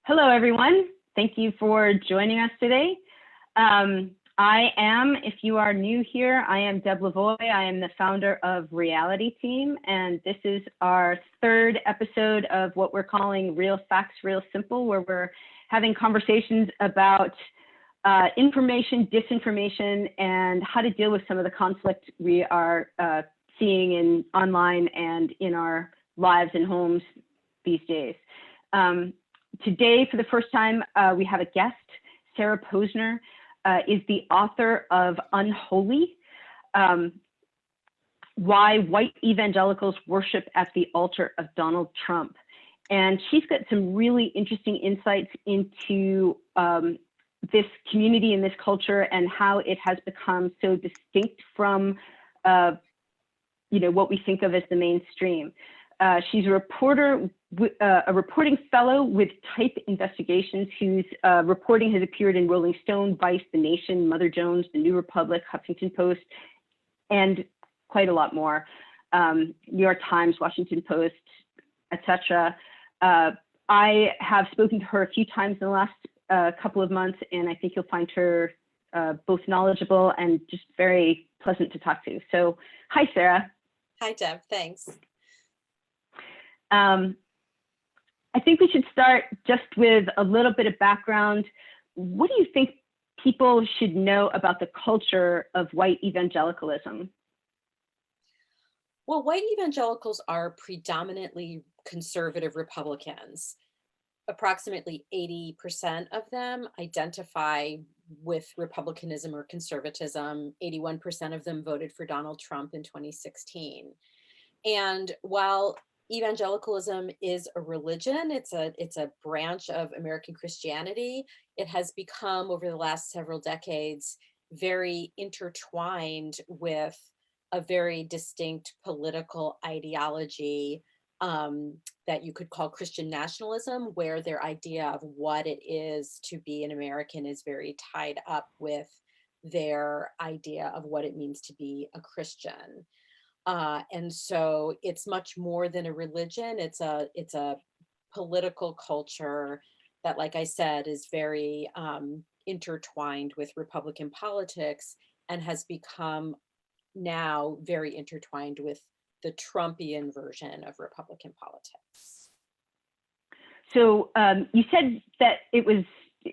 Hello, everyone. Thank you for joining us today. I am, if you are new here, I am Deb Lavoie. I am the founder of Reality Team, and this is our third episode of what we're calling Real Facts, Real Simple, where we're having conversations about information, disinformation, and how to deal with some of the conflict we are seeing in online and in our lives and homes these days. Today, for the first time, we have a guest. Sarah Posner is the author of Unholy, Why White Evangelicals Worship at the Altar of Donald Trump. And she's got some really interesting insights into this community and this culture and how it has become so distinct from what we think of as the mainstream. She's a reporter, a reporting fellow with Type Investigations, whose reporting has appeared in Rolling Stone, Vice, The Nation, Mother Jones, The New Republic, Huffington Post, and quite a lot more. New York Times, Washington Post, etc. I have spoken to her a few times in the last couple of months, and I think you'll find her both knowledgeable and just very pleasant to talk to. So, hi, Sarah. Hi, Deb. Thanks. I think we should start just with a little bit of background. What do you think people should know about the culture of white evangelicalism? Well, white evangelicals are predominantly conservative Republicans. Approximately 80% of them identify with republicanism or conservatism. 81% of them voted for Donald Trump in 2016. And while evangelicalism is a religion, it's a branch of American Christianity, it has become, over the last several decades, very intertwined with a very distinct political ideology that you could call Christian nationalism, where their idea of what it is to be an American is very tied up with their idea of what it means to be a Christian. And so it's much more than a religion. It's a political culture that, like I said, is very intertwined with Republican politics and has become now very intertwined with the Trumpian version of Republican politics. So you said that it was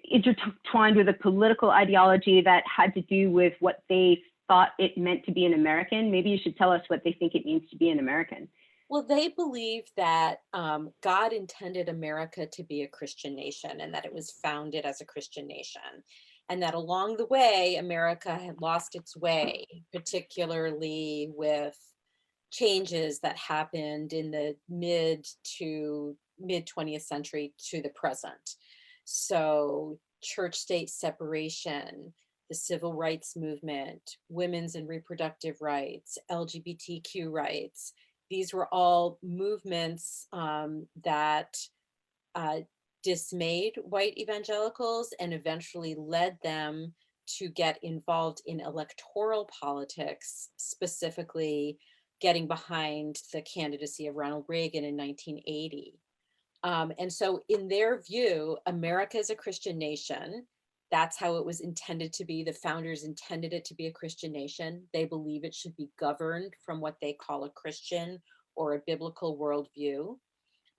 intertwined with a political ideology that had to do with what they thought it meant to be an American. Maybe you should tell us what they think it means to be an American. Well, they believe that God intended America to be a Christian nation and that it was founded as a Christian nation. And that along the way, America had lost its way, particularly with changes that happened in the mid 20th century to the present. So church-state separation, the civil rights movement, women's and reproductive rights, LGBTQ rights. These were all movements that dismayed white evangelicals and eventually led them to get involved in electoral politics, specifically getting behind the candidacy of Ronald Reagan in 1980. And so in their view, America is a Christian nation. That's how it was intended to be. The founders intended it to be a Christian nation. They believe it should be governed from what they call a Christian or a biblical worldview,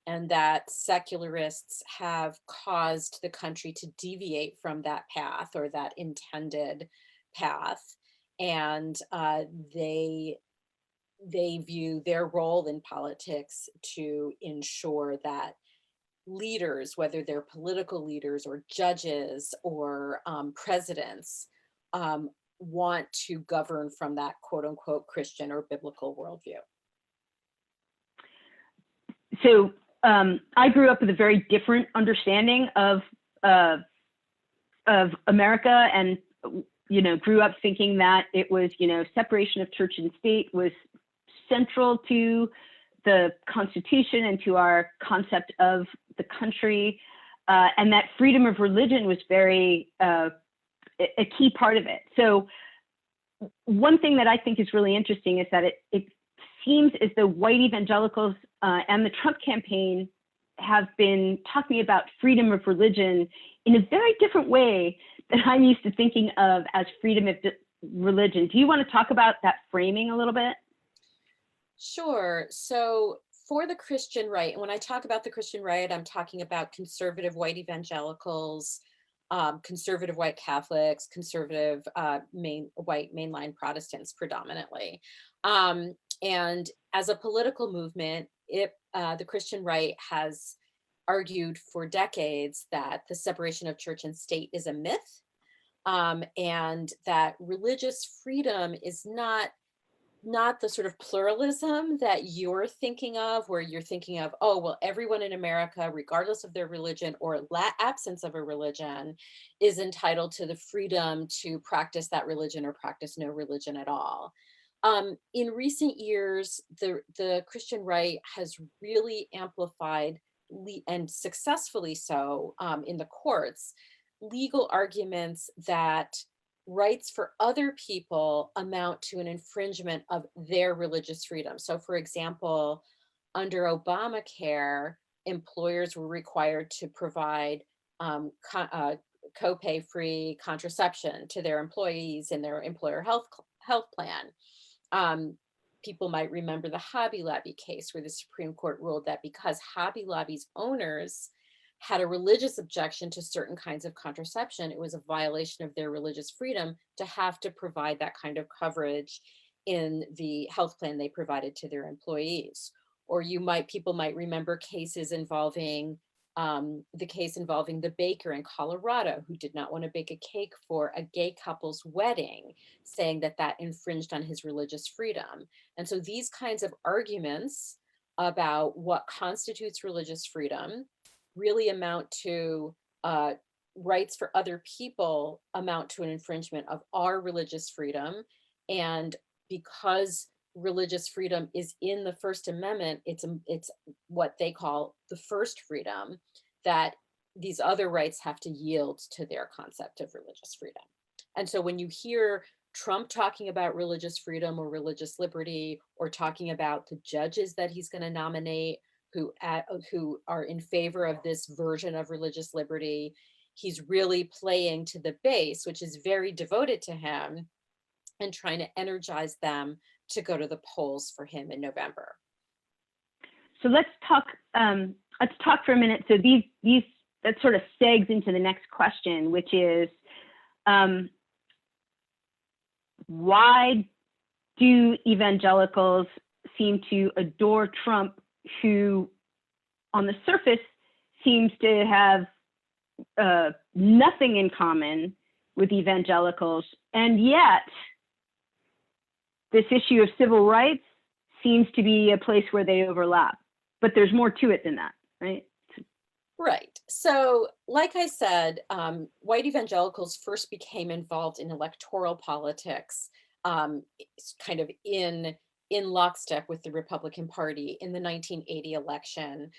and that secularists have caused the country to deviate from that path or that intended path. And they view their role in politics to ensure that leaders, whether they're political leaders or judges or presidents, want to govern from that quote unquote Christian or biblical worldview. So I grew up with a very different understanding of America, and grew up thinking that it was separation of church and state was central to the Constitution and to our concept of the country, and that freedom of religion was very a key part of it. So one thing that I think is really interesting is that it seems as though white evangelicals and the Trump campaign have been talking about freedom of religion in a very different way than I'm used to thinking of as freedom of religion. Do you want to talk about that framing a little bit? Sure. So for the Christian right, and when I talk about the Christian right, I'm talking about conservative white evangelicals, conservative white Catholics, conservative white mainline Protestants predominantly. And as a political movement, the Christian right has argued for decades that the separation of church and state is a myth, and that religious freedom is not the sort of pluralism that you're thinking of, where you're thinking of, oh, well, everyone in America, regardless of their religion or absence of a religion, is entitled to the freedom to practice that religion or practice no religion at all. In recent years, the Christian right has really amplified, and successfully so, in the courts, legal arguments that rights for other people amount to an infringement of their religious freedom. So, for example, under Obamacare, employers were required to provide copay-free contraception to their employees in their employer health plan. People might remember the Hobby Lobby case, where the Supreme Court ruled that because Hobby Lobby's owners had a religious objection to certain kinds of contraception, it was a violation of their religious freedom to have to provide that kind of coverage in the health plan they provided to their employees. Or people might remember cases involving the baker in Colorado who did not want to bake a cake for a gay couple's wedding, saying that that infringed on his religious freedom. And so these kinds of arguments about what constitutes religious freedom really amount to rights for other people amount to an infringement of our religious freedom. And because religious freedom is in the First Amendment, it's what they call the first freedom, that these other rights have to yield to their concept of religious freedom. And so when you hear Trump talking about religious freedom or religious liberty, or talking about the judges that he's going to nominate who are in favor of this version of religious liberty, he's really playing to the base, which is very devoted to him, and trying to energize them to go to the polls for him in November. So let's talk for a minute. So that sort of segs into the next question, which is, why do evangelicals seem to adore Trump, who on the surface seems to have nothing in common with evangelicals, and yet this issue of civil rights seems to be a place where they overlap? But there's more to it than that, right? Right. So, like I said, white evangelicals first became involved in electoral politics, kind of in lockstep with the Republican Party in the 1980 election,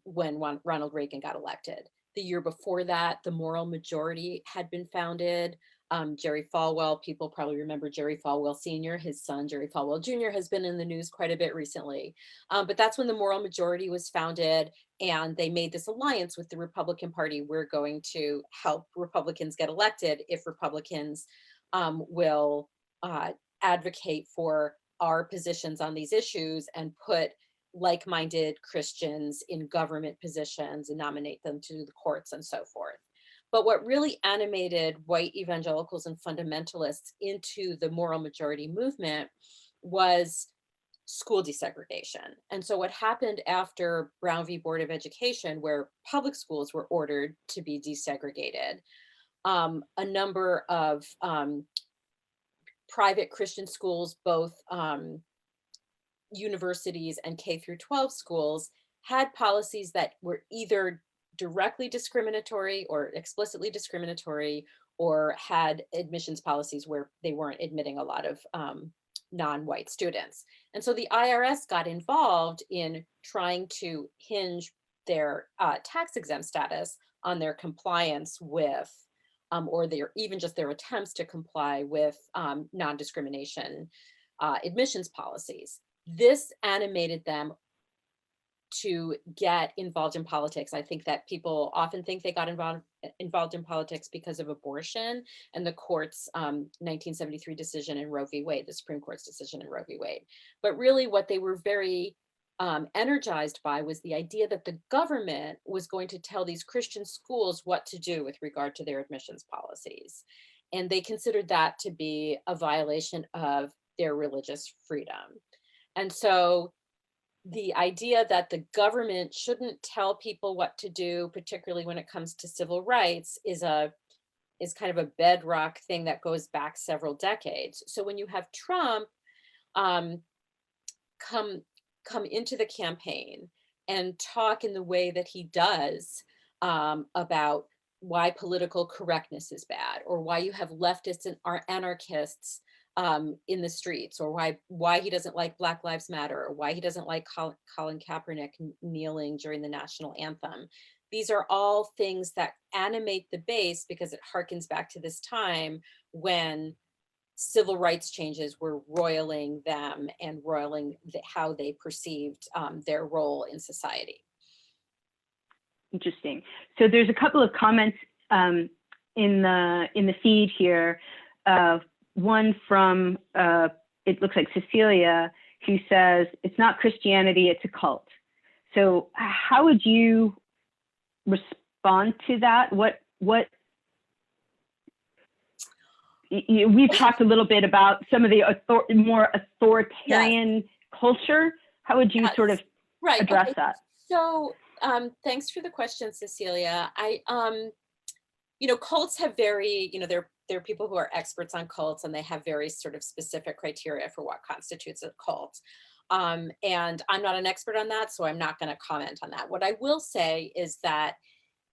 when Ronald Reagan got elected. The year before that, the Moral Majority had been founded. Jerry Falwell, people probably remember Jerry Falwell Sr., his son, Jerry Falwell Jr., has been in the news quite a bit recently. But that's when the Moral Majority was founded, and they made this alliance with the Republican Party. We're going to help Republicans get elected if Republicans will advocate for our positions on these issues and put like-minded Christians in government positions and nominate them to the courts and so forth. But what really animated white evangelicals and fundamentalists into the Moral Majority movement was school desegregation. And so what happened after Brown v. Board of Education, where public schools were ordered to be desegregated, a number of private Christian schools, both universities and K through 12 schools, had policies that were either directly discriminatory or explicitly discriminatory, or had admissions policies where they weren't admitting a lot of non-white students. And so the IRS got involved in trying to hinge their tax exempt status on their compliance with, or even just their attempts to comply with non-discrimination admissions policies. This animated them to get involved in politics. I think that people often think they got involved in politics because of abortion and the court's 1973 decision in Roe v. Wade, the Supreme Court's decision in Roe v. Wade. But really what they were very energized by was the idea that the government was going to tell these Christian schools what to do with regard to their admissions policies. And they considered that to be a violation of their religious freedom. And so the idea that the government shouldn't tell people what to do, particularly when it comes to civil rights, is kind of a bedrock thing that goes back several decades. So when you have Trump come into the campaign and talk in the way that he does about why political correctness is bad, or why you have leftists and anarchists in the streets, or why he doesn't like Black Lives Matter, or why he doesn't like Colin Kaepernick kneeling during the national anthem. These are all things that animate the base because it harkens back to this time when civil rights changes were roiling them and roiling how they perceived their role in society. Interesting. So there's a couple of comments in the feed here. One from, it looks like Cecilia, who says, it's not Christianity, it's a cult. So how would you respond to that? We've talked a little bit about some of the more authoritarian culture. How would you sort of address that? So thanks for the question, Cecilia. Cults have there are people who are experts on cults, and they have very sort of specific criteria for what constitutes a cult. And I'm not an expert on that, so I'm not going to comment on that. What I will say is that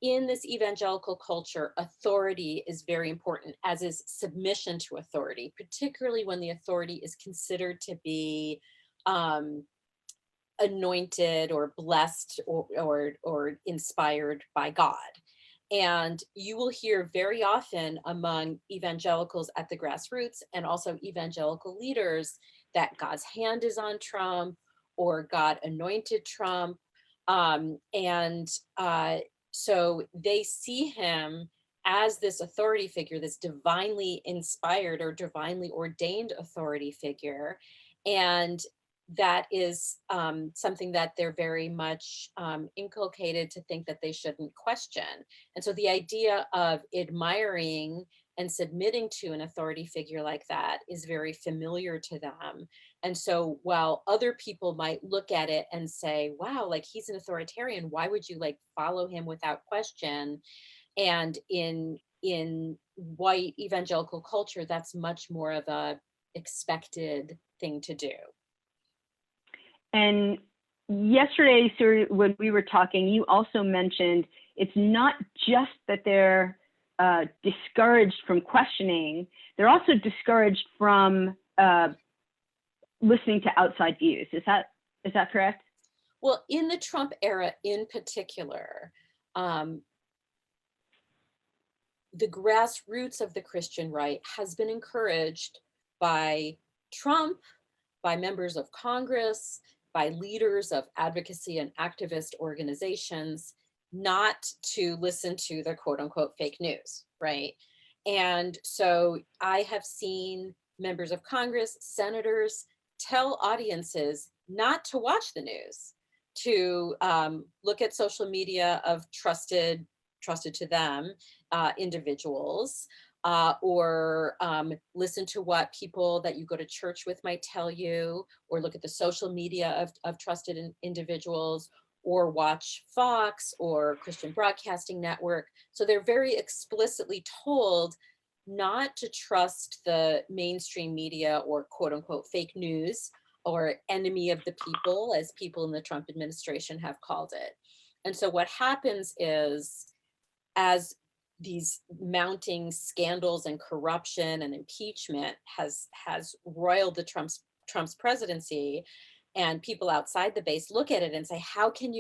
in this evangelical culture, authority is very important, as is submission to authority, particularly when the authority is considered to be anointed or blessed or inspired by God. And you will hear very often among evangelicals at the grassroots and also evangelical leaders that God's hand is on Trump, or God anointed Trump. So they see him as this authority figure, this divinely inspired or divinely ordained authority figure. And that is something that they're very much inculcated to think that they shouldn't question. And so the idea of admiring and submitting to an authority figure like that is very familiar to them. And so while other people might look at it and say, wow, like he's an authoritarian, why would you like follow him without question? And in white evangelical culture, that's much more of a expected thing to do. And yesterday, sir, when we were talking, you also mentioned it's not just that they're discouraged from questioning, they're also discouraged from listening to outside views. Is that correct? Well, in the Trump era in particular, the grassroots of the Christian right has been encouraged by Trump, by members of Congress, by leaders of advocacy and activist organizations, not to listen to the quote unquote fake news, right? And so I have seen members of Congress, senators tell audiences not to watch the news, to look at social media of trusted to them individuals, or listen to what people that you go to church with might tell you, or look at the social media of trusted individuals, or watch Fox or Christian Broadcasting Network. So they're very explicitly told not to trust the mainstream media or quote unquote fake news or enemy of the people, as people in the Trump administration have called it. And so what happens is, as these mounting scandals and corruption and impeachment has roiled the Trump's presidency, and people outside the base look at it and say, how can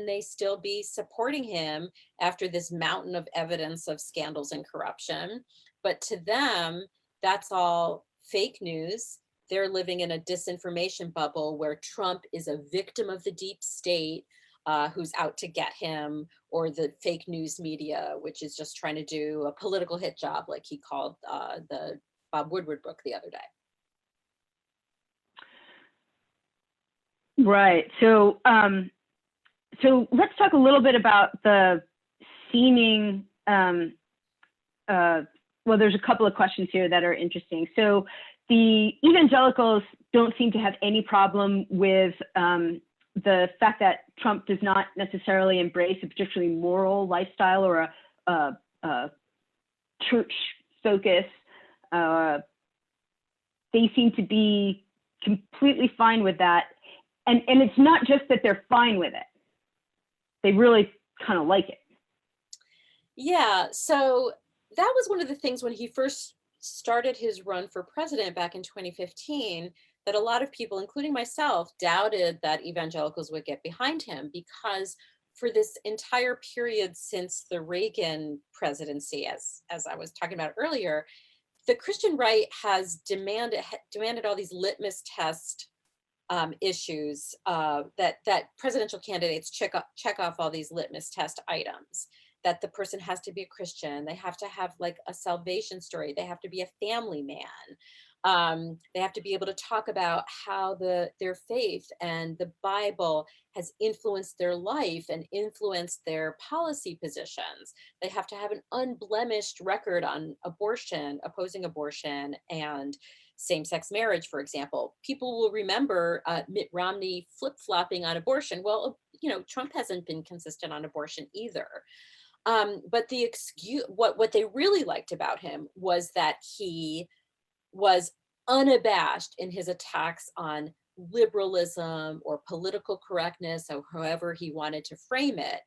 they still be supporting him after this mountain of evidence of scandals and corruption? But to them, that's all fake news. they're living in a disinformation bubble where Trump is a victim of the deep state who's out to get him, or the fake news media, which is just trying to do a political hit job, like he called the Bob Woodward book the other day. Right. So, so let's talk a little bit about the seeming. Well, there's a couple of questions here that are interesting. So, the evangelicals don't seem to have any problem with the fact that Trump does not necessarily embrace a particularly moral lifestyle or a church focus. They seem to be completely fine with that. And it's not just that they're fine with it. They really kind of like it. Yeah, so that was one of the things when he first started his run for president back in 2015, that a lot of people, including myself, doubted that evangelicals would get behind him, because for this entire period since the Reagan presidency, as I was talking about earlier, the Christian right has demanded all these litmus test issues that presidential candidates check off all these litmus test items. That the person has to be a Christian, they have to have like a salvation story, they have to be a family man, they have to be able to talk about how their faith and the Bible has influenced their life and influenced their policy positions. They have to have an unblemished record on abortion, opposing abortion, and same-sex marriage, for example. People will remember Mitt Romney flip-flopping on abortion. Well, Trump hasn't been consistent on abortion either. But the excuse, what they really liked about him was that he was unabashed in his attacks on liberalism or political correctness, or however he wanted to frame it.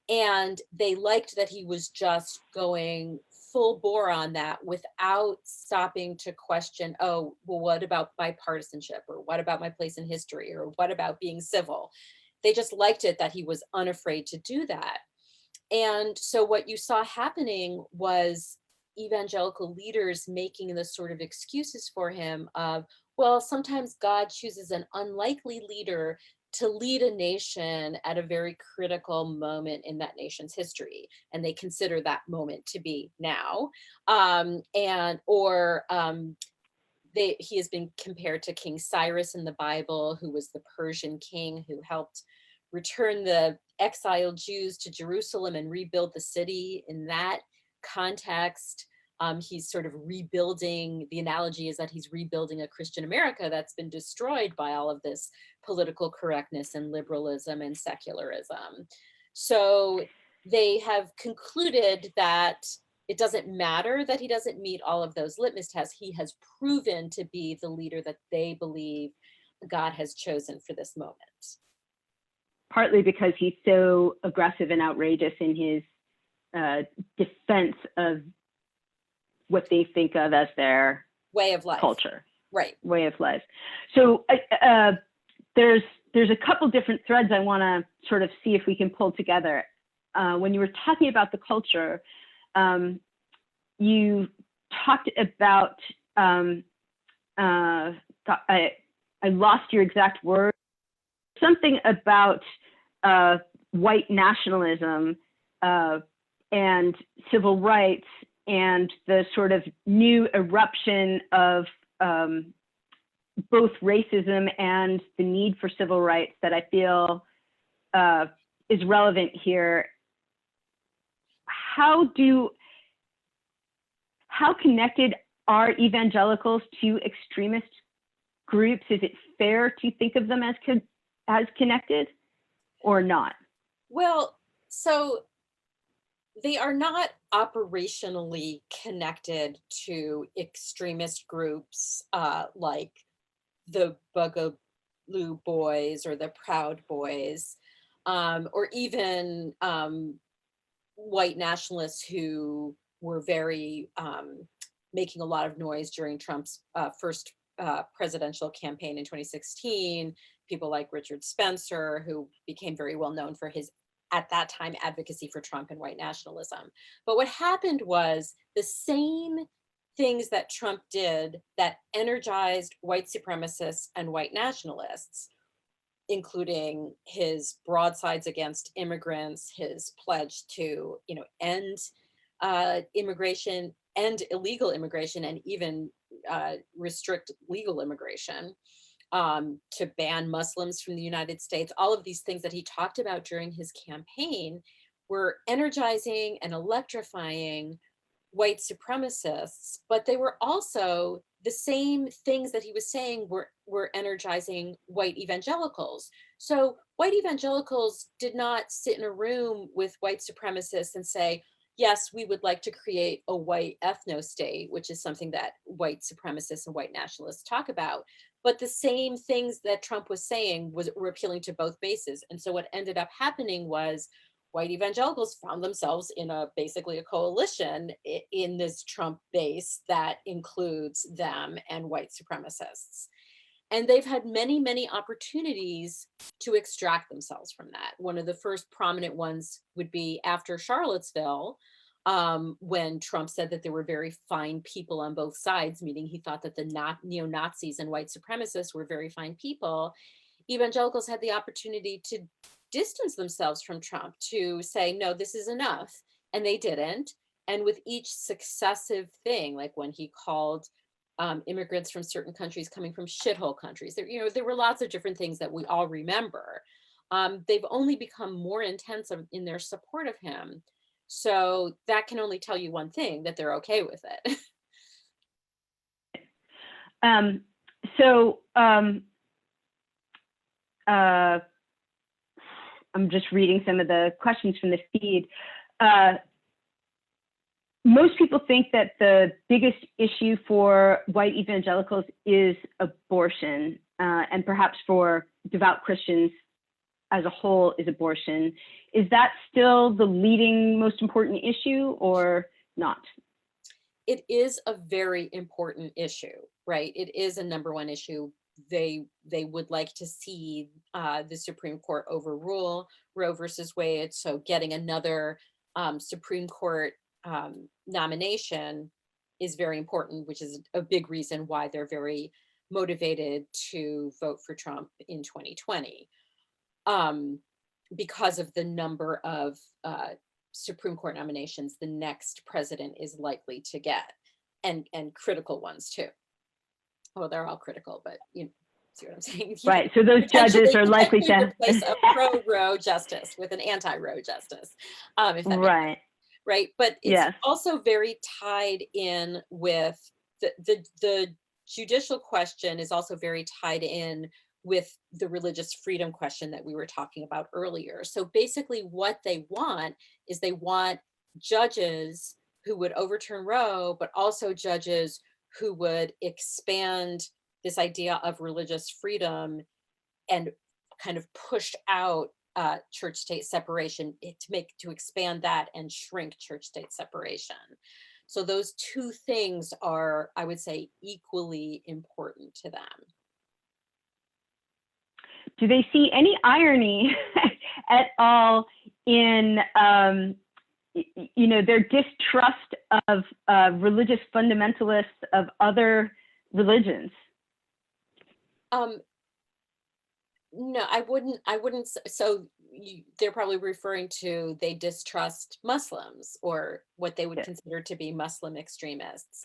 And they liked that he was just going full bore on that without stopping to question, oh, well, what about bipartisanship? Or what about my place in history? Or what about being civil? They just liked it that he was unafraid to do that. And so what you saw happening was evangelical leaders making the sort of excuses for him of, well, sometimes God chooses an unlikely leader to lead a nation at a very critical moment in that nation's history. And they consider that moment to be now. He has been compared to King Cyrus in the Bible, who was the Persian king who helped return the exiled Jews to Jerusalem and rebuild the city. In that context, he's sort of rebuilding, the analogy is that he's rebuilding a Christian America that's been destroyed by all of this political correctness and liberalism and secularism. So they have concluded that it doesn't matter that he doesn't meet all of those litmus tests. He has proven to be the leader that they believe God has chosen for this moment. Partly because he's so aggressive and outrageous in his defense of what they think of as their way of life, culture, right? Way of life. So there's a couple different threads I want to sort of see if we can pull together. When you were talking about the culture, you talked about I lost your exact word. Something about white nationalism and civil rights and the sort of new eruption of both racism and the need for civil rights that I feel is relevant here. How connected are evangelicals to extremist groups? Is it fair to think of them as connected or not? Well, so they are not operationally connected to extremist groups like the Boogaloo Boys or the Proud Boys, or even white nationalists who were very making a lot of noise during Trump's first presidential campaign in 2016. People like Richard Spencer, who became very well known for his, at that time, advocacy for Trump and white nationalism. But what happened was the same things that Trump did that energized white supremacists and white nationalists, including his broadsides against immigrants, his pledge to, end immigration and illegal immigration, and even restrict legal immigration, to ban Muslims from the United States. All of these things that he talked about during his campaign were energizing and electrifying white supremacists, but they were also the same things that he was saying were energizing white evangelicals. So white evangelicals did not sit in a room with white supremacists and say, yes, we would like to create a white ethno-state, which is something that white supremacists and white nationalists talk about. But the same things that Trump was saying were appealing to both bases. And so what ended up happening was white evangelicals found themselves in basically a coalition in this Trump base that includes them and white supremacists. And they've had many, many opportunities to extract themselves from that. One of the first prominent ones would be after Charlottesville, when Trump said that there were very fine people on both sides, meaning he thought that the neo-Nazis and white supremacists were very fine people. Evangelicals had the opportunity to distance themselves from Trump, to say, no, this is enough. And they didn't. And with each successive thing, like when he called immigrants from certain countries coming from shithole countries, there were lots of different things that we all remember. They've only become more intense in their support of him. So that can only tell you one thing, that they're okay with it. I'm just reading some of the questions from the feed. Most people think that the biggest issue for white evangelicals is abortion, and perhaps for devout Christians as a whole is abortion. Is that still the leading most important issue or not? It is a very important issue, right? It is a number one issue. They would like to see the Supreme Court overrule Roe versus Wade. So getting another Supreme Court nomination is very important, which is a big reason why they're very motivated to vote for Trump in 2020, because of the number of Supreme Court nominations the next president is likely to get, and critical ones too. Well, they're all critical, but see what I'm saying? Right. So those judges are likely to replace a pro-Roe justice with an anti-Roe justice. If that makes sense. Right. But it's also very tied in with the judicial question is also very tied in with the religious freedom question that we were talking about earlier. So basically what they want is they want judges who would overturn Roe, but also judges who would expand this idea of religious freedom and kind of push out church-state separation to expand that and shrink church-state separation. So those two things are, I would say, equally important to them. Do they see any irony at all in their distrust of religious fundamentalists of other religions? No, I wouldn't. So they're probably referring to they distrust Muslims, or what they would consider to be Muslim extremists.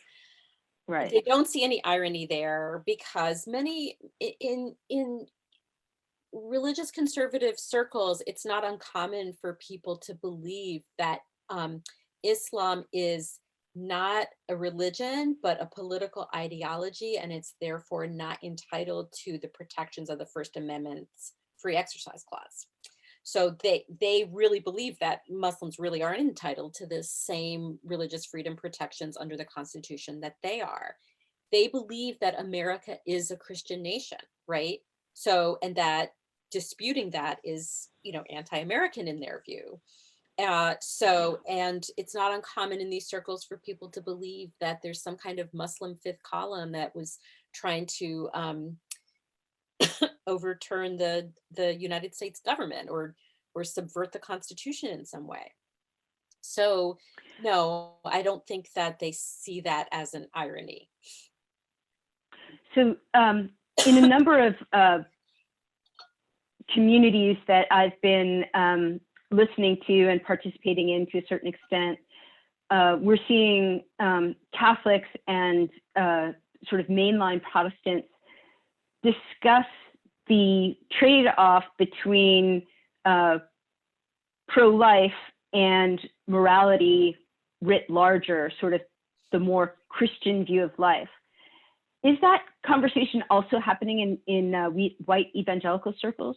Right. They don't see any irony there, because many in religious conservative circles, it's not uncommon for people to believe that Islam is not a religion, but a political ideology, and it's therefore not entitled to the protections of the First Amendment's free exercise clause. So they really believe that Muslims really aren't entitled to the same religious freedom protections under the Constitution that they are. They believe that America is a Christian nation, right? So, and that disputing that is, anti-American in their view. And it's not uncommon in these circles for people to believe that there's some kind of Muslim fifth column that was trying to overturn the United States government or subvert the Constitution in some way. So no, I don't think that they see that as an irony. So in a number of communities that I've been listening to and participating in to a certain extent, we're seeing Catholics and sort of mainline Protestants discuss the trade-off between pro-life and morality writ larger, sort of the more Christian view of life. Is that conversation also happening in white evangelical circles?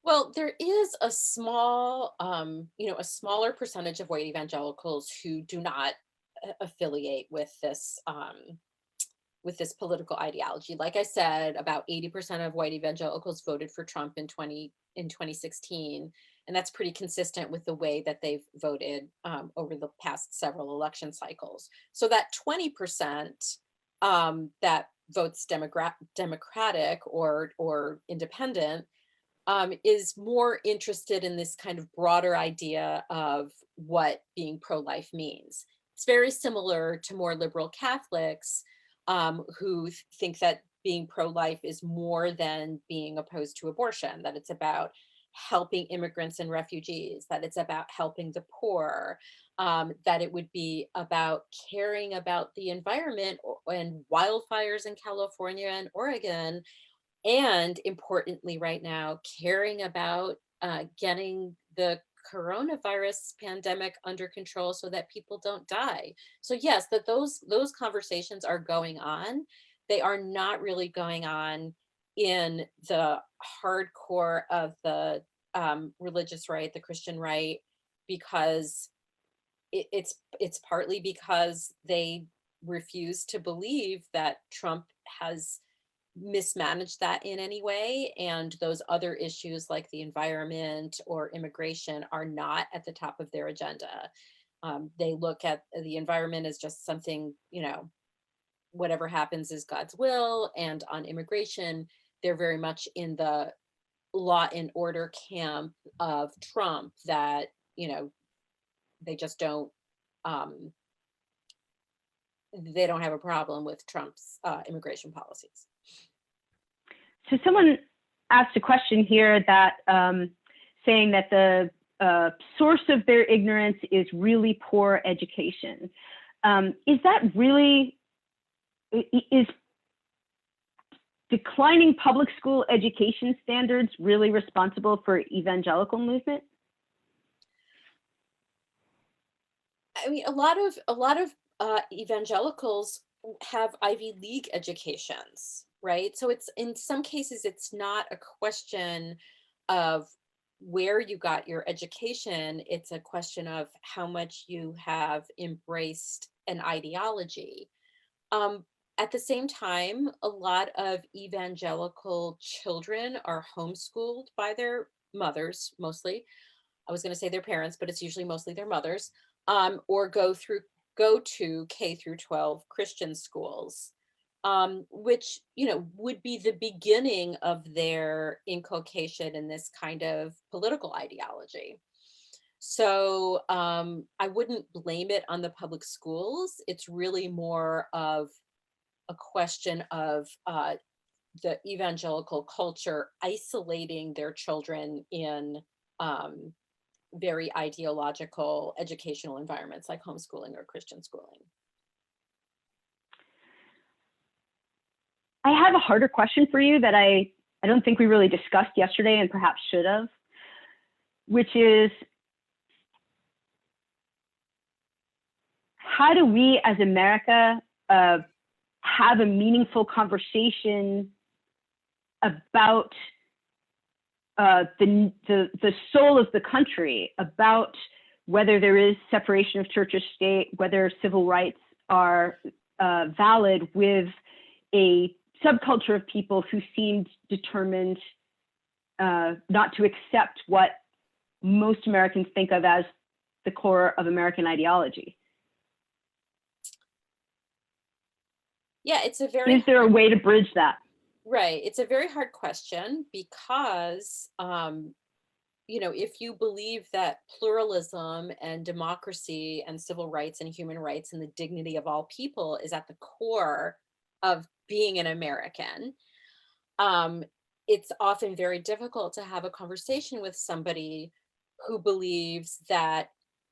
Well, there is a small, a smaller percentage of white evangelicals who do not affiliate with this political ideology. Like I said, about 80% of white evangelicals voted for Trump in 2016, and that's pretty consistent with the way that they've voted over the past several election cycles. So that 20% that votes Democratic or independent is more interested in this kind of broader idea of what being pro-life means. It's very similar to more liberal Catholics who think that being pro-life is more than being opposed to abortion, that it's about helping immigrants and refugees, that it's about helping the poor, that it would be about caring about the environment and wildfires in California and Oregon, and importantly right now, caring about getting the coronavirus pandemic under control so that people don't die. So yes, that those conversations are going on. They are not really going on in the hardcore of the religious right, the Christian right, because it's partly because they refuse to believe that Trump has mismanaged that in any way, and those other issues like the environment or immigration are not at the top of their agenda. They look at the environment as just something, whatever happens is God's will, and on immigration, they're very much in the law and order camp of Trump that, they just don't they don't have a problem with Trump's immigration policies. So someone asked a question here that saying that the source of their ignorance is really poor education. Is that really, is declining public school education standards really responsible for evangelical movement? I mean, a lot of evangelicals have Ivy League educations, right? So it's, in some cases, it's not a question of where you got your education. It's a question of how much you have embraced an ideology. At the same time, a lot of evangelical children are homeschooled by their mothers, mostly. I was going to say their parents, but it's usually mostly their mothers, or go to K through 12 Christian schools, which would be the beginning of their inculcation in this kind of political ideology. So I wouldn't blame it on the public schools. It's really more of a question of the evangelical culture isolating their children in very ideological educational environments like homeschooling or Christian schooling. I have a harder question for you that I don't think we really discussed yesterday and perhaps should have, which is, how do we as America have a meaningful conversation about the soul of the country, about whether there is separation of church or state, whether civil rights are valid, with a subculture of people who seemed determined not to accept what most Americans think of as the core of American ideology? Yeah, it's a very... Is there a way to bridge that? Right. It's a very hard question because, if you believe that pluralism and democracy and civil rights and human rights and the dignity of all people is at the core of being an American, um, it's often very difficult to have a conversation with somebody who believes that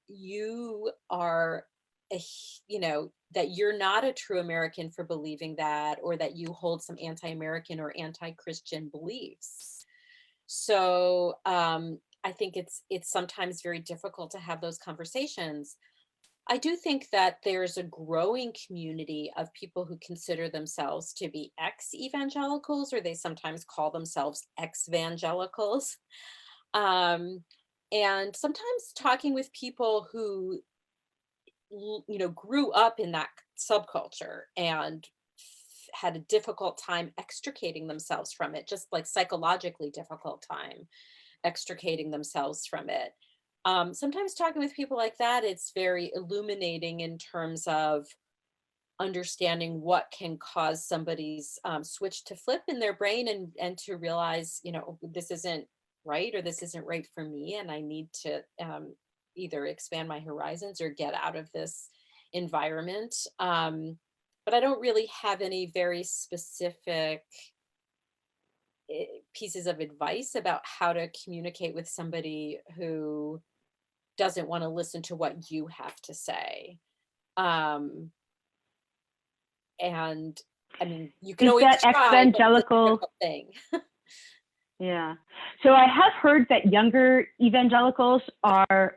you are that you're not a true American for believing that, or that you hold some anti-American or anti-Christian beliefs. So I think it's sometimes very difficult to have those conversations. I do think that there's a growing community of people who consider themselves to be ex-evangelicals, or they sometimes call themselves ex-evangelicals. Um, and sometimes talking with people who, grew up in that subculture and had a difficult time extricating themselves from it, just like psychologically difficult time extricating themselves from it. Sometimes talking with people like that, it's very illuminating in terms of understanding what can cause somebody's switch to flip in their brain, and to realize, this isn't right, or this isn't right for me, and I need to either expand my horizons or get out of this environment. But I don't really have any very specific pieces of advice about how to communicate with somebody who doesn't want to listen to what you have to say. Um, and I mean, you can Is always that try, but it's a evangelical? difficult thing. Yeah. So I have heard that younger evangelicals are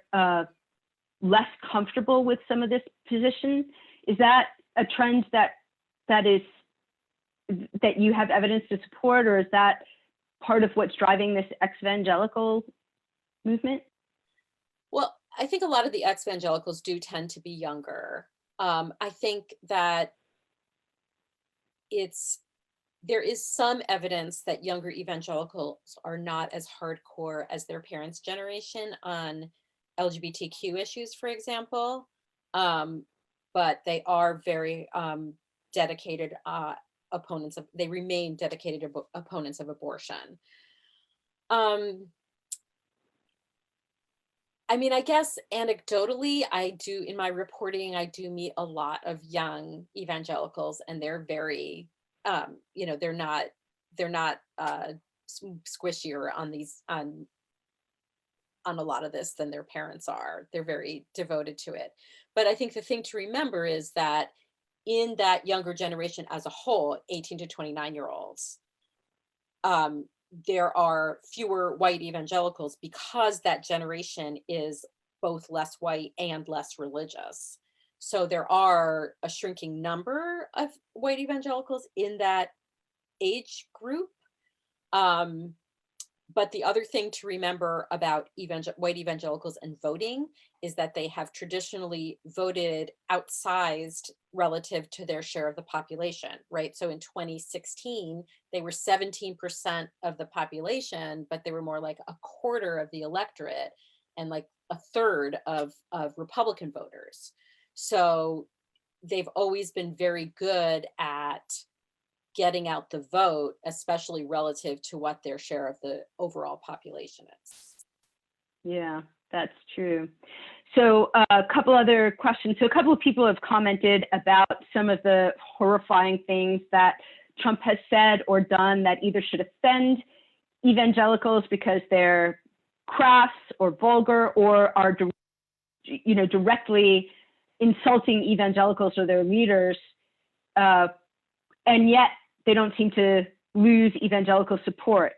less comfortable with some of this position. Is that a trend that you have evidence to support, or is that part of what's driving this ex-evangelical movement? Well, I think a lot of the ex-evangelicals do tend to be younger. I think that there is some evidence that younger evangelicals are not as hardcore as their parents' generation on LGBTQ issues, for example. But they are very dedicated they remain dedicated opponents of abortion. I mean, I guess anecdotally, in my reporting, I do meet a lot of young evangelicals, and they're very, they're not squishier on a lot of this than their parents are. They're very devoted to it. But I think the thing to remember is that in that younger generation as a whole, 18 to 29-year-olds, there are fewer white evangelicals because that generation is both less white and less religious. So there are a shrinking number of white evangelicals in that age group. But the other thing to remember about white evangelicals and voting is that they have traditionally voted outsized relative to their share of the population, right? So in 2016, they were 17% of the population, but they were more like a quarter of the electorate and like a third of Republican voters. So they've always been very good at getting out the vote, especially relative to what their share of the overall population is. Yeah, that's true. So a couple other questions. So a couple of people have commented about some of the horrifying things that Trump has said or done that either should offend evangelicals because they're crass or vulgar, or are directly insulting evangelicals or their leaders, and yet they don't seem to lose evangelical support.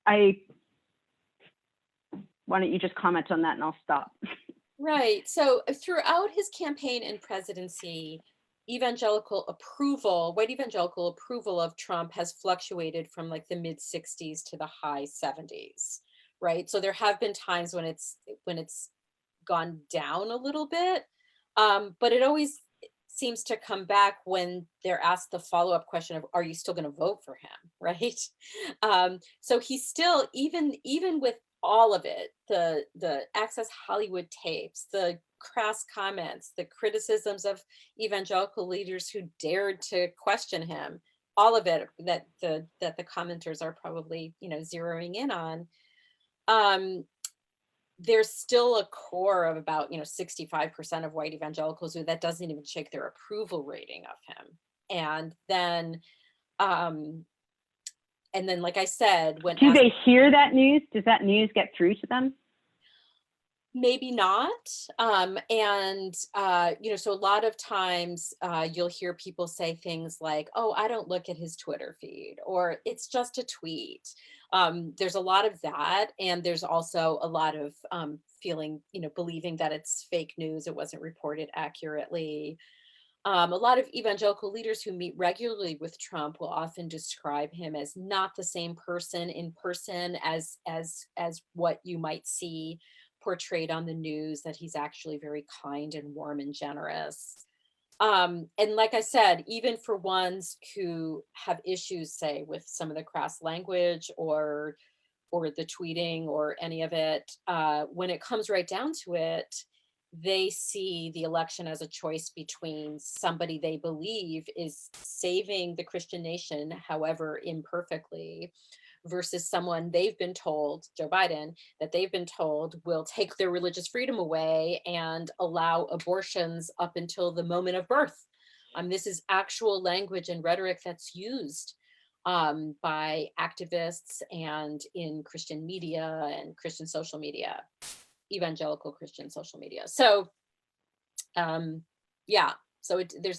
Why don't you just comment on that and I'll stop. Right. So throughout his campaign and presidency, white evangelical approval of Trump has fluctuated from like the mid 60s to the high 70s, right? So there have been times when it's gone down a little bit, but it always seems to come back when they're asked the follow-up question of, are you still going to vote for him, right? So he's still, even with all of it, the Access Hollywood tapes, the crass comments, the criticisms of evangelical leaders who dared to question him, all of it that the commenters are probably zeroing in on. there's still a core of about 65% of white evangelicals who that doesn't even shake their approval rating of him. And then like I said, when do they hear that news? Does that news get through to them? Maybe not. So a lot of times you'll hear people say things like, oh, I don't look at his Twitter feed, or it's just a tweet. There's a lot of that. And there's also a lot of believing that it's fake news. It wasn't reported accurately. A lot of evangelical leaders who meet regularly with Trump will often describe him as not the same person in person as what you might see portrayed on the news, that he's actually very kind and warm and generous. And like I said, even for ones who have issues, say, with some of the crass language or the tweeting or any of it, when it comes right down to it, they see the election as a choice between somebody they believe is saving the Christian nation, however imperfectly, versus someone they've been told, Joe Biden, that they've been told will take their religious freedom away and allow abortions up until the moment of birth. This is actual language and rhetoric that's used by activists and in Christian media and Christian social media, evangelical Christian social media. So, there's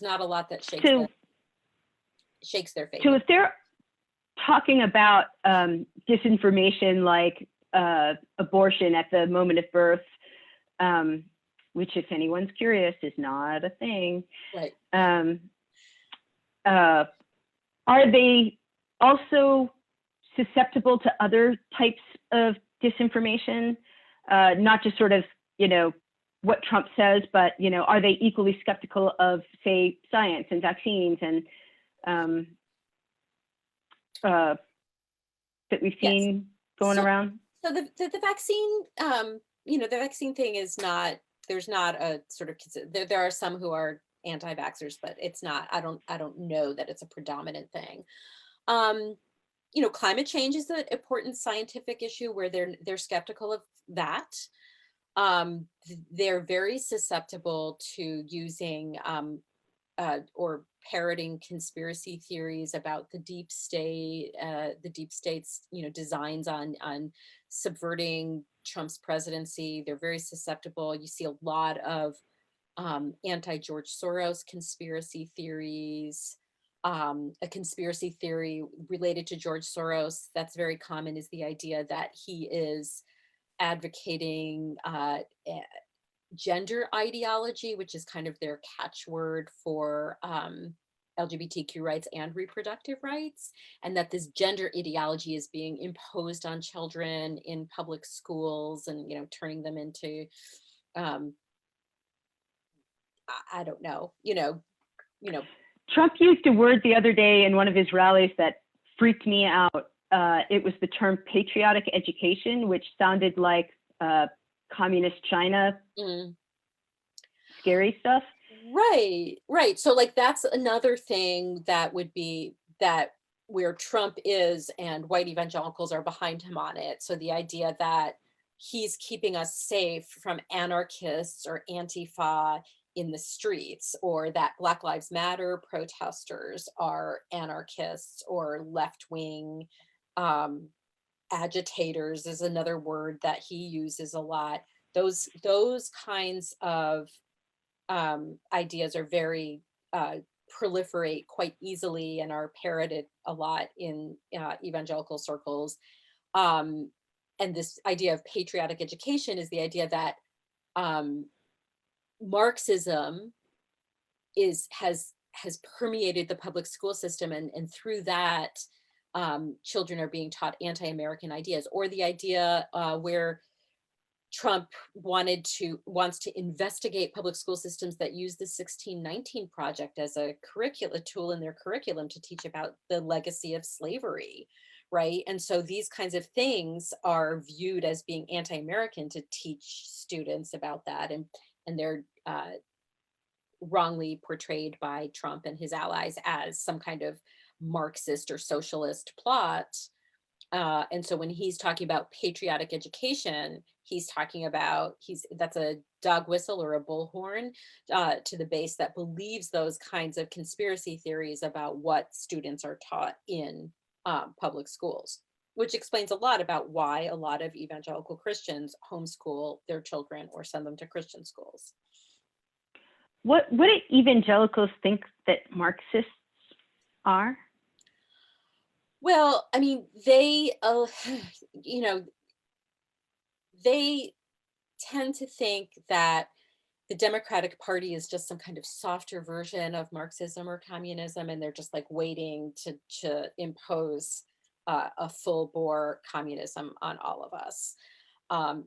not a lot that shakes their faith. So if they're talking about disinformation like abortion at the moment of birth, which, if anyone's curious, is not a thing. Right. Are they also susceptible to other types of disinformation? Not just sort of, what Trump says, but, are they equally skeptical of, say, science and vaccines and that we've seen going around? So the vaccine, the vaccine thing is not, there's not a sort of, there are some who are anti-vaxxers, but it's not, I don't know that it's a predominant thing. Climate change is an important scientific issue where they're skeptical of that. They're very susceptible to using or parroting conspiracy theories about the deep state's designs on subverting Trump's presidency. They're very susceptible. You see a lot of anti-George Soros conspiracy theories. A conspiracy theory related to George Soros that's very common is the idea that he is advocating gender ideology, which is kind of their catchword for LGBTQ rights and reproductive rights, and that this gender ideology is being imposed on children in public schools and turning them into I don't know, Trump used a word the other day in one of his rallies that freaked me out. It was the term patriotic education, which sounded like communist China, scary stuff. Right. So that's another thing that would be that where Trump is and white evangelicals are behind him on it. So the idea that he's keeping us safe from anarchists or Antifa in the streets, or that Black Lives Matter protesters are anarchists or left-wing agitators is another word that he uses a lot. Those kinds of ideas are very proliferate quite easily and are parroted a lot in evangelical circles. And this idea of patriotic education is the idea that Marxism has permeated the public school system, and through that, children are being taught anti-American ideas, or the idea where Trump wants to investigate public school systems that use the 1619 Project as a tool in their curriculum to teach about the legacy of slavery, right? And so these kinds of things are viewed as being anti-American to teach students about that, and they're wrongly portrayed by Trump and his allies as some kind of Marxist or socialist plot. And so when he's talking about patriotic education, he's talking about, that's a dog whistle or a bullhorn to the base that believes those kinds of conspiracy theories about what students are taught in public schools, which explains a lot about why a lot of evangelical Christians homeschool their children or send them to Christian schools. What do evangelicals think that Marxists are? Well, I mean, they, they tend to think that the Democratic Party is just some kind of softer version of Marxism or communism, and they're just like waiting to impose a full bore communism on all of us.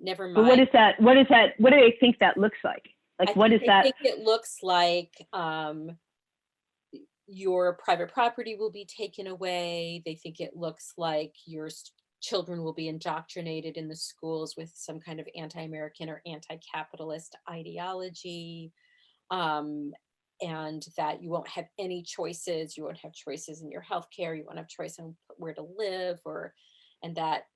Never mind. But what is that? What is that? What do they think that looks like? Like, what is that? I think it looks like your private property will be taken away. They think it looks like your children will be indoctrinated in the schools with some kind of anti-American or anti-capitalist ideology, and that you won't have any choices. You won't have choices in your healthcare. You won't have choice on where to live, and that,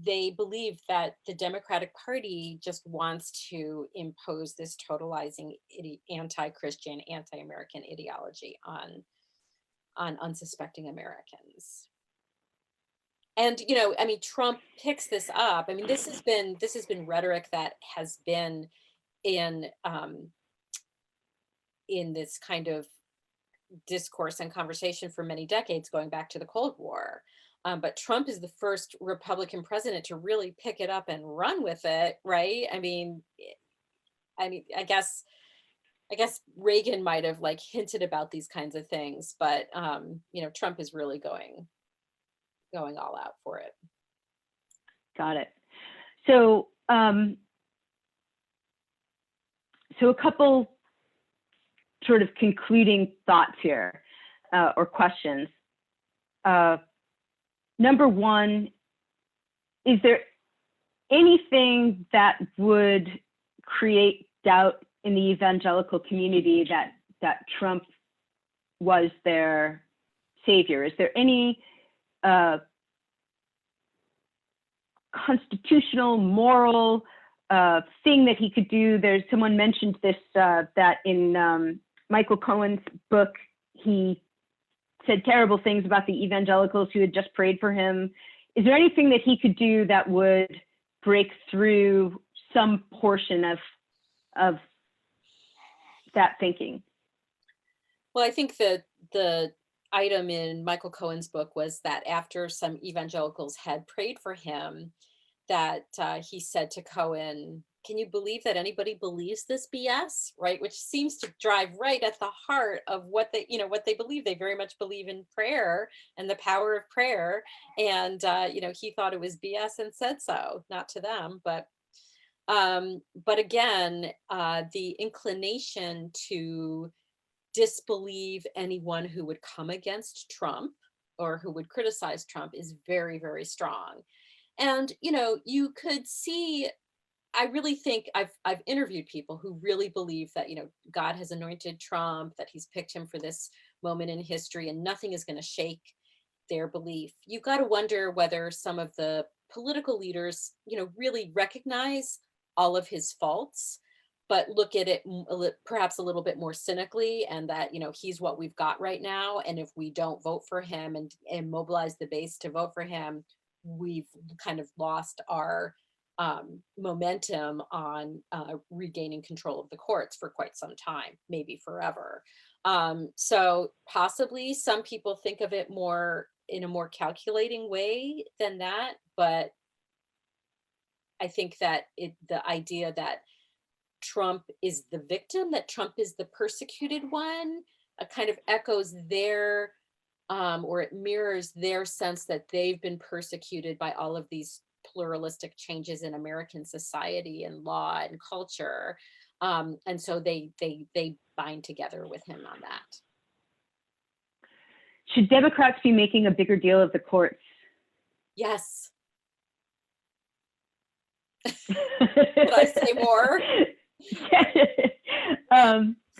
they believe that the Democratic Party just wants to impose this totalizing anti-Christian, anti-American ideology on unsuspecting Americans. And, I mean, Trump picks this up. I mean, this has been rhetoric that has been in this kind of discourse and conversation for many decades, going back to the Cold War. But Trump is the first Republican president to really pick it up and run with it, right? I mean, I guess Reagan might have like hinted about these kinds of things, but Trump is really going all out for it. Got it. So, so a couple sort of concluding thoughts here, or questions. Number one, is there anything that would create doubt in the evangelical community that Trump was their savior? Is there any constitutional, moral thing that he could do? Someone mentioned this, that in Michael Cohen's book, he said terrible things about the evangelicals who had just prayed for him. Is there anything that he could do that would break through some portion of that thinking? Well, I think that the item in Michael Cohen's book was that after some evangelicals had prayed for him, that he said to Cohen, "Can you believe that anybody believes this BS?" Right, which seems to drive right at the heart of what they believe. They very much believe in prayer and the power of prayer, and he thought it was BS and said so, not to them, but again, the inclination to disbelieve anyone who would come against Trump or who would criticize Trump is very, very strong. And, you could see, I really think I've interviewed people who really believe that, God has anointed Trump, that he's picked him for this moment in history, and nothing is going to shake their belief. You've got to wonder whether some of the political leaders, really recognize all of his faults, but look at it perhaps a little bit more cynically, and that, he's what we've got right now. And if we don't vote for him and mobilize the base to vote for him, we've kind of lost our momentum on regaining control of the courts for quite some time, maybe forever. So possibly some people think of it more in a more calculating way than that, but I think that the idea that Trump is the victim, that Trump is the persecuted one, kind of echoes their, or it mirrors their sense that they've been persecuted by all of these pluralistic changes in American society and law and culture. And so they bind together with him on that. Should Democrats be making a bigger deal of the courts? Yes. Could I say more?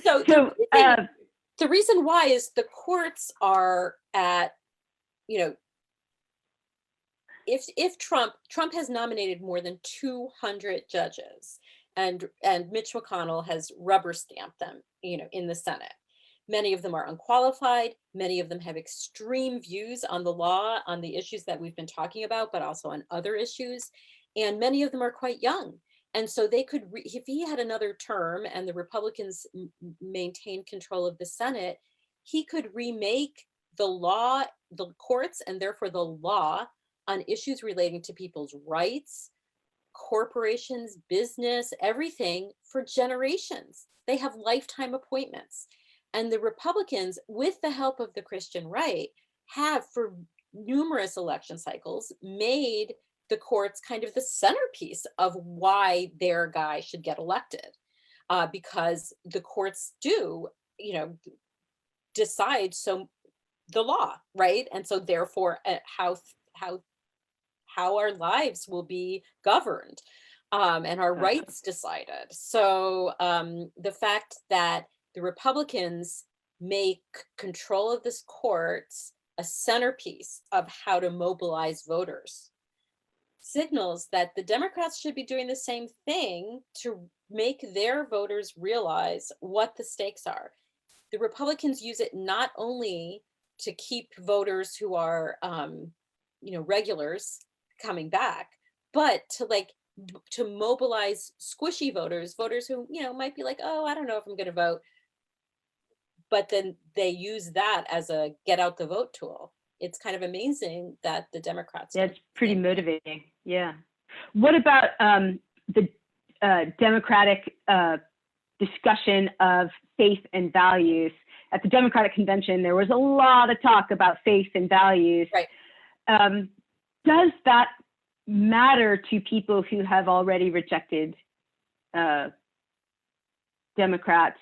So the reason why is the courts are at, if Trump has nominated more than 200 judges, and Mitch McConnell has rubber stamped them, in the Senate. Many of them are unqualified. Many of them have extreme views on the law, on the issues that we've been talking about, but also on other issues. And many of them are quite young. And so they could, if he had another term and the Republicans maintained control of the Senate, he could remake the law, the courts, and therefore the law on issues relating to people's rights, corporations, business, everything for generations. They have lifetime appointments. And the Republicans, with the help of the Christian right, have for numerous election cycles made the courts kind of the centerpiece of why their guy should get elected, because the courts do, decide the law, right? And so therefore, how our lives will be governed, and our rights decided. So the fact that the Republicans make control of this courts a centerpiece of how to mobilize voters signals that the Democrats should be doing the same thing to make their voters realize what the stakes are. The Republicans use it not only to keep voters who are, regulars coming back, but to mobilize squishy voters who, might be like, oh, I don't know if I'm going to vote. But then they use that as a get out the vote tool. It's kind of amazing that the Democrats. Yeah, it's pretty motivating. Yeah. What about the Democratic discussion of faith and values? At the Democratic convention, there was a lot of talk about faith and values. Right. Does that matter to people who have already rejected Democrats?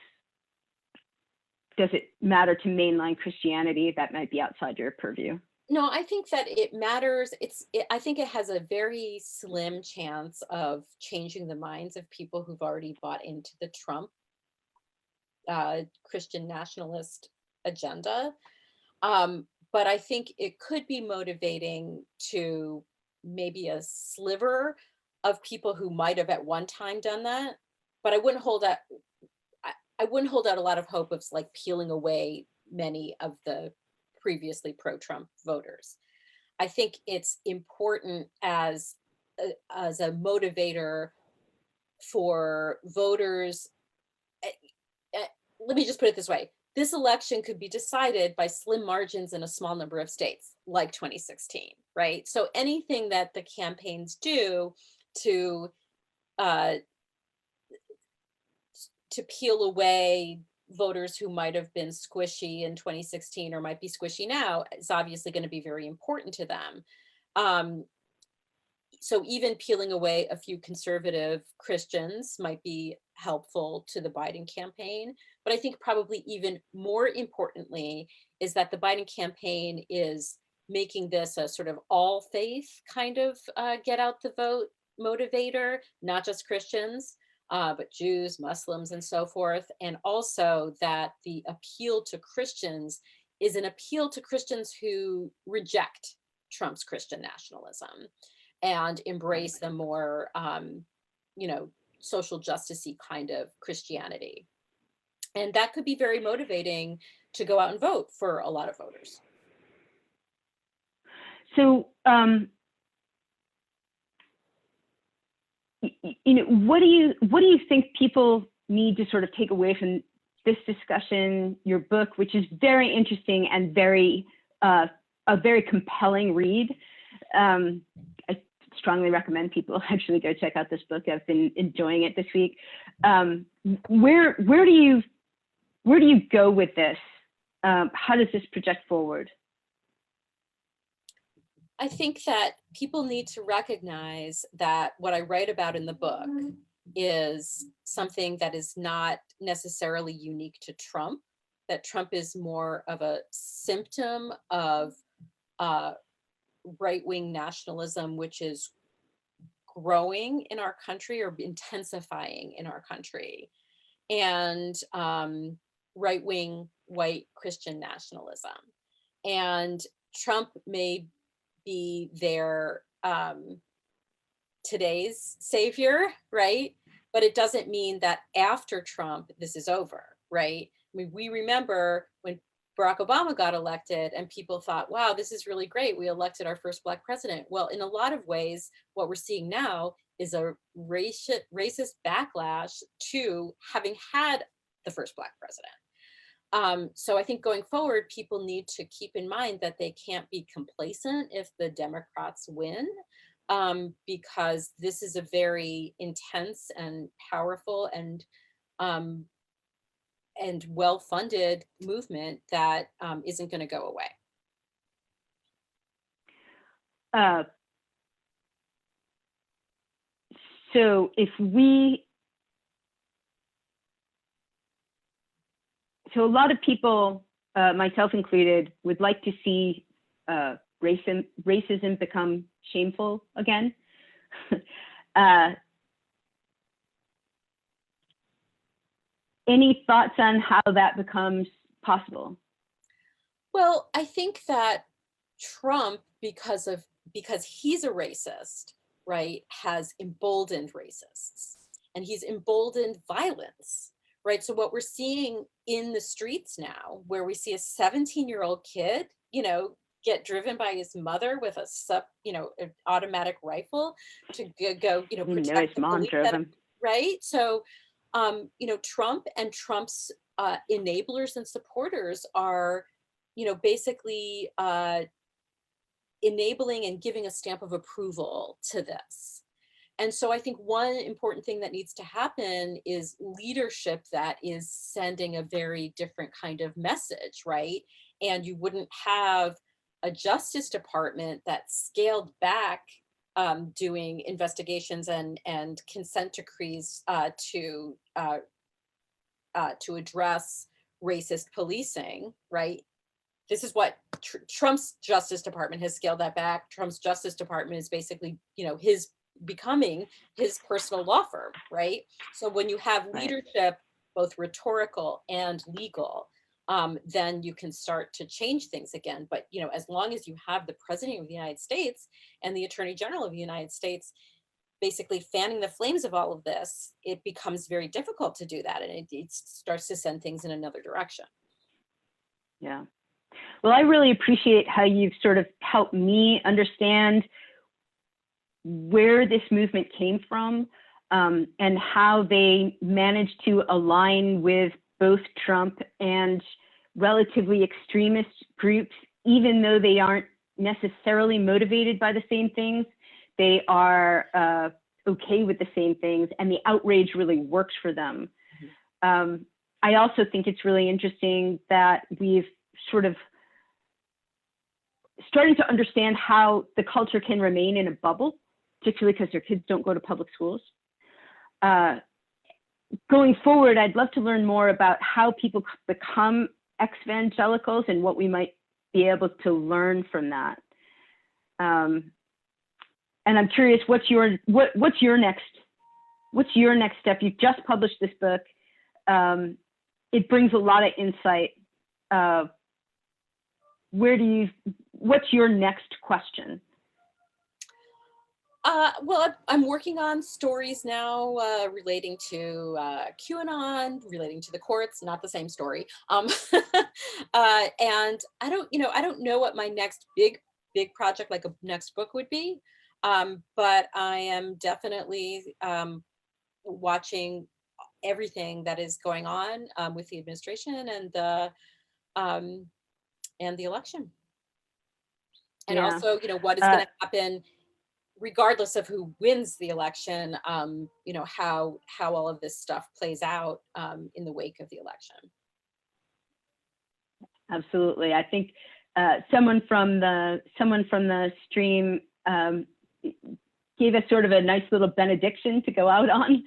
Does it matter to mainline Christianity? That might be outside your purview. No, I think that it matters. I think it has a very slim chance of changing the minds of people who've already bought into the Trump Christian nationalist agenda. But I think it could be motivating to maybe a sliver of people who might have at one time done that. But I wouldn't hold out a lot of hope of peeling away many of the previously pro-Trump voters. I think it's important as a motivator for voters. Let me just put it this way. This election could be decided by slim margins in a small number of states, like 2016, right? So anything that the campaigns do to peel away voters who might have been squishy in 2016 or might be squishy now is obviously going to be very important to them. So even peeling away a few conservative Christians might be helpful to the Biden campaign. But I think probably even more importantly is that the Biden campaign is making this a sort of all faith kind of get out the vote motivator, not just Christians, but Jews, Muslims, and so forth. And also that the appeal to Christians is an appeal to Christians who reject Trump's Christian nationalism and embrace the more, social justice-y kind of Christianity. And that could be very motivating to go out and vote for a lot of voters. So, what do you think people need to sort of take away from this discussion, your book, which is very interesting and a very compelling read? I strongly recommend people actually go check out this book. I've been enjoying it this week. Where do you go with this? How does this project forward? I think that people need to recognize that what I write about in the book is something that is not necessarily unique to Trump, that Trump is more of a symptom of right-wing nationalism, which is growing in our country or intensifying in our country, and right-wing white Christian nationalism. And Trump may be there today's savior, right? But it doesn't mean that after Trump, this is over, right? I mean, we remember when Barack Obama got elected and people thought, wow, this is really great. We elected our first Black president. Well, in a lot of ways, what we're seeing now is a racist backlash to having had the first Black president. So I think going forward, people need to keep in mind that they can't be complacent if the Democrats win, because this is a very intense and powerful and well-funded movement that isn't going to go away. So a lot of people, myself included, would like to see racism become shameful again. Any thoughts on how that becomes possible? Well, I think that Trump, because he's a racist, right, has emboldened racists, and he's emboldened violence, right? So what we're seeing in the streets now, where we see a 17-year-old kid, get driven by his mother with an automatic rifle to go, protect the mom drove him. Right? So, Trump and Trump's enablers and supporters are, basically enabling and giving a stamp of approval to this. And so I think one important thing that needs to happen is leadership that is sending a very different kind of message, right? And you wouldn't have a Justice Department that scaled back doing investigations and consent decrees to address racist policing, right? This is what Trump's Justice Department has scaled that back. Trump's Justice Department is basically, becoming his personal law firm, right? So when you have leadership, both rhetorical and legal, then you can start to change things again. But, as long as you have the President of the United States and the Attorney General of the United States basically fanning the flames of all of this, it becomes very difficult to do that. And it starts to send things in another direction. Yeah. Well, I really appreciate how you've sort of helped me understand where this movement came from, and how they managed to align with both Trump and relatively extremist groups, even though they aren't necessarily motivated by the same things. They are okay with the same things, and the outrage really works for them. Mm-hmm. I also think it's really interesting that we've sort of starting to understand how the culture can remain in a bubble, particularly because their kids don't go to public schools. Going forward, I'd love to learn more about how people become evangelicals and what we might be able to learn from that. And I'm curious, what's your next step? You've just published this book. It brings a lot of insight. What's your next question? Well, I'm working on stories now relating to QAnon, relating to the courts, not the same story. And I don't know what my next big project, like a next book, would be. But I am definitely watching everything that is going on with the administration and the election. And also, what is going to happen regardless of who wins the election, how all of this stuff plays out in the wake of the election. Absolutely. I think someone from the stream gave us sort of a nice little benediction to go out on.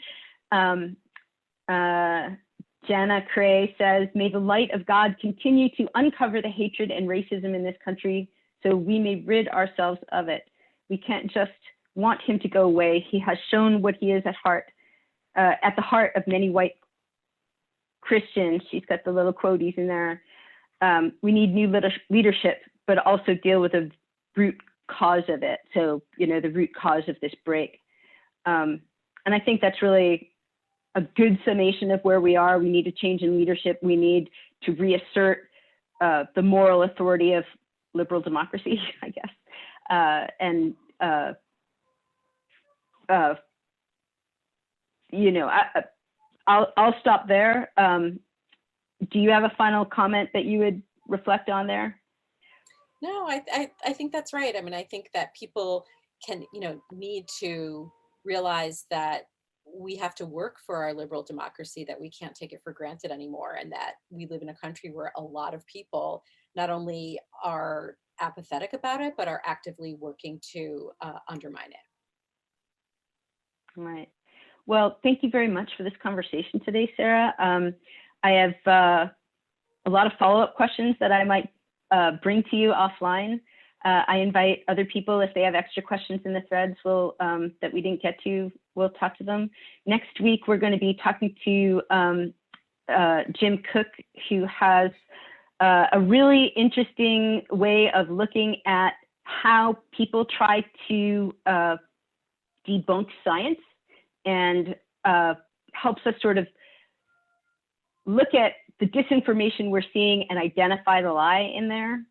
Jana Cray says, "May the light of God continue to uncover the hatred and racism in this country so we may rid ourselves of it. We can't just want him to go away. He has shown what he is at the heart of many white Christians." She's got the little quotes in there. "We need new leadership, but also deal with a root cause of it. So, you know, the root cause of this break. And I think that's really a good summation of where we are. We need a change in leadership. We need to reassert the moral authority of liberal democracy, I guess. You know, I'll stop there. Do you have a final comment that you would reflect on there? No, I think that's right. I mean, I think that people can, you know, need to realize that we have to work for our liberal democracy, that we can't take it for granted anymore, and that we live in a country where a lot of people not only are apathetic about it, but are actively working to undermine it. Right. Well, thank you very much for this conversation today, Sarah. I have a lot of follow-up questions that I might bring to you offline. I invite other people, if they have extra questions in the threads that we didn't get to, we'll talk to them. Next week, we're going to be talking to Jim Cook, who has a really interesting way of looking at how people try to debunk science, and helps us sort of look at the disinformation we're seeing and identify the lie in there.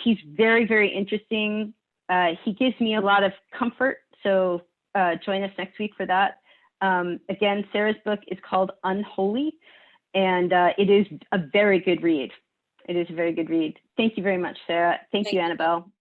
He's very, very interesting. He gives me a lot of comfort. So join us next week for that. Again, Sarah's book is called Unholy, and it is a very good read. It is a very good read. Thank you very much, Sarah. Thank you, Annabelle.